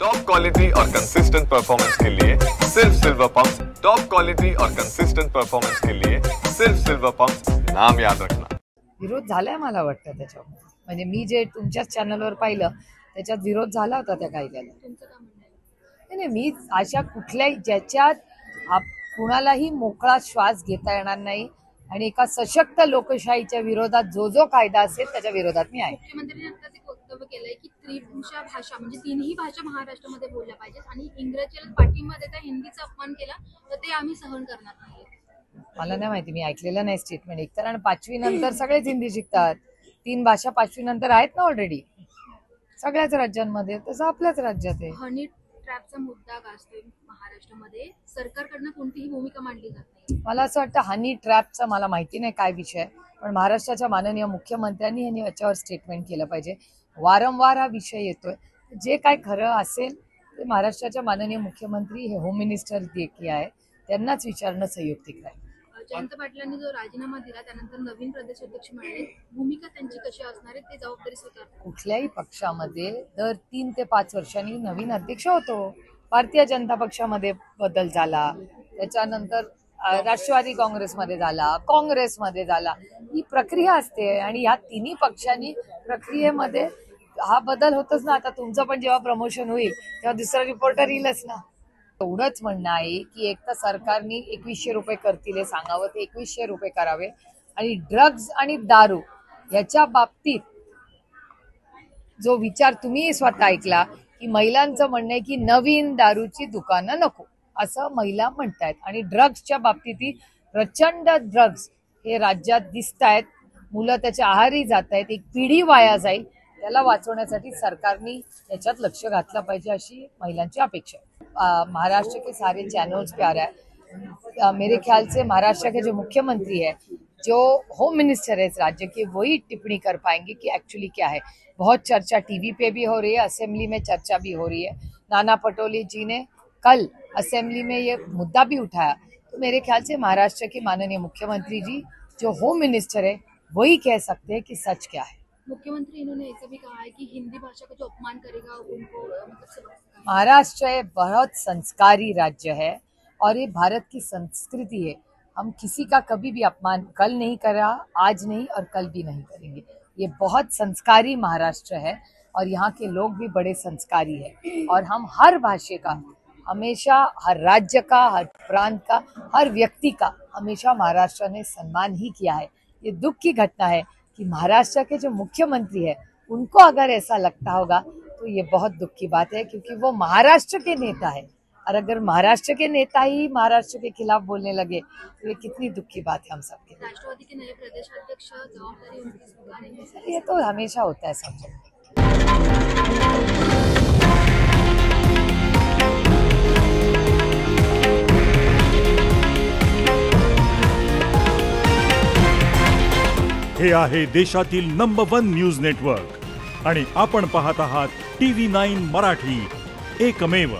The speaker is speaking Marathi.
टॉप क्वालिटी और कंसिस्टेंट परफॉर्मेंस के लिए सिर्फ सिल्वर पंप्स। टॉप क्वालिटी और कंसिस्टेंट परफॉर्मेंस के लिए सिर्फ सिल्वर पंप्स, नाम याद रखना। विरोध झालाय मला वाटतं त्याच्यावर, म्हणजे मी जे तुमच्याच चॅनलवर पाहिलं त्याच्यात विरोध झाला होता त्या कायद्याला. नाही, मी अशा कुठल्याही ज्याच्यात कुणालाही मोकळा श्वास घेता येणार नाही आणि एका सशक्त लोकशाहीच्या विरोधात जो जो कायदा असेल त्याच्या विरोधात मी आहे. मुख्यमंत्र्यांनी आता एक वक्तव्य केलंय की त्रिभाषा भाषा म्हणजे तीनही भाषा महाराष्ट्रामध्ये बोलल्या पाहिजेत आणि इंग्रजीला पाठिंबा देता हिंदीचा अपमान केला तर ते आम्ही सहन करणार नाही. मला नाही माहिती, मी ऐकलेलं नाही स्टेटमेंट. एकतर आणि 5वी नंतर सगळेच हिंदी शिकतात. 3 भाषा 5वी नंतर आहेत ना ऑलरेडी सगळ्याच राज्यांमध्ये, तसं आपल्याच राज्यात आहे. हनी ट्रॅपचा मुद्दा गाजतोय महाराष्ट्रामध्ये, सरकारकडनं कोणतीही भूमिका मांडली जात नाही. मला असं वाटतं हनी ट्रॅपचा मला माहिती नाही काय विषय, पण महाराष्ट्राच्या माननीय मुख्यमंत्र्यांनी यांनी याच्यावर स्टेटमेंट केलं पाहिजे. वारंवार हा विषय येतोय, जे काय खरं असेल ते महाराष्ट्राच्या माननीय मुख्यमंत्री हे होम मिनिस्टर देखील आहे त्यांनाच विचारणं संयुक्तिक आहे. जयंत पाटलांनी जो राजीनामा दिला त्यानंतर नवीन प्रदेश अध्यक्ष म्हणाले, भूमिका त्यांची कशी असणार आहे ते जबाबदारी स्वीकारतात. कुठल्याही पक्षामध्ये दर 3 ते 5 वर्षांनी नवीन अध्यक्ष होतो. भारतीय जनता पक्षामध्ये बदल झाला, त्याच्यानंतर राष्ट्रवादी काँग्रेसमध्ये झाला, काँग्रेसमध्ये झाला. ही प्रक्रिया असते आणि या तिन्ही पक्षांनी प्रक्रियेमध्ये हा बदल होतच ना. आता तुमचं पण जेव्हा प्रमोशन होईल तेव्हा दुसरा रिपोर्टर येईलच ना. एवढंच म्हणणं आहे की एक तर सरकारने 2100 रुपये करतील हे सांगावं, ते 2100 रुपये करावे. आणि ड्रग्ज आणि दारू याच्या बाबतीत जो विचार तुम्ही स्वतः ऐकला की महिलांचं म्हणणं आहे की नवीन दारूची दुकानं नको असं महिला म्हणतायत. आणि ड्रग्सच्या बाबतीत प्रचंड ड्रग्ज हे राज्यात दिसत आहेत, मुलं त्याच्या आहारी जात आहेत, एक पिढी वाया जाईल. त्याला वाचवण्यासाठी सरकारने याच्यात लक्ष घातलं पाहिजे अशी महिलांची अपेक्षा आहे. महाराष्ट्र के सारे चैनल्स पे आ रहा है. मेरे ख्याल से महाराष्ट्र के जो मुख्यमंत्री है, जो होम मिनिस्टर है इस राज्य के, वही टिप्पणी कर पाएंगे कि एक्चुअली क्या है. बहुत चर्चा टीवी पे भी हो रही है, असेंबली में चर्चा भी हो रही है. नाना पटोले जी ने कल असेंबली में ये मुद्दा भी उठाया. तो मेरे ख्याल से महाराष्ट्र के माननीय मुख्यमंत्री जी जो होम मिनिस्टर है वही कह सकते हैं कि सच क्या है. मुख्यमंत्री इन्होंने ऐसा भी कहा है कि हिंदी भाषा का जो अपमान करेगा उनको महाराष्ट्र एक बहुत संस्कारी राज्य है और ये भारत की संस्कृति है. हम किसी का कभी भी अपमान कल नहीं करा, आज नहीं और कल भी नहीं करेंगे. ये बहुत संस्कारी महाराष्ट्र है और यहाँ के लोग भी बड़े संस्कारी है. और हम हर भाषा का हमेशा, हर राज्य का, हर प्रांत का, हर व्यक्ति का हमेशा महाराष्ट्र ने सम्मान ही किया है. ये दुख की घटना है कि महाराष्ट्र के जो मुख्यमंत्री है उनको अगर ऐसा लगता होगा तो ये बहुत दुख की बात है, क्योंकि वो महाराष्ट्र के नेता है. और अगर महाराष्ट्र के नेता ही महाराष्ट्र के खिलाफ बोलने लगे तो ये कितनी दुख की बात है हम सबके. राष्ट्रवादी के नए प्रदेश अध्यक्ष जवाबदारी उनकी स्वीकारेंगे. ये तो हमेशा होता है सब जगह. हे आहे देशातील नंबर 1 न्यूज नेटवर्क आणि आपण पाहत आहात TV9 मराठी, एकमेव.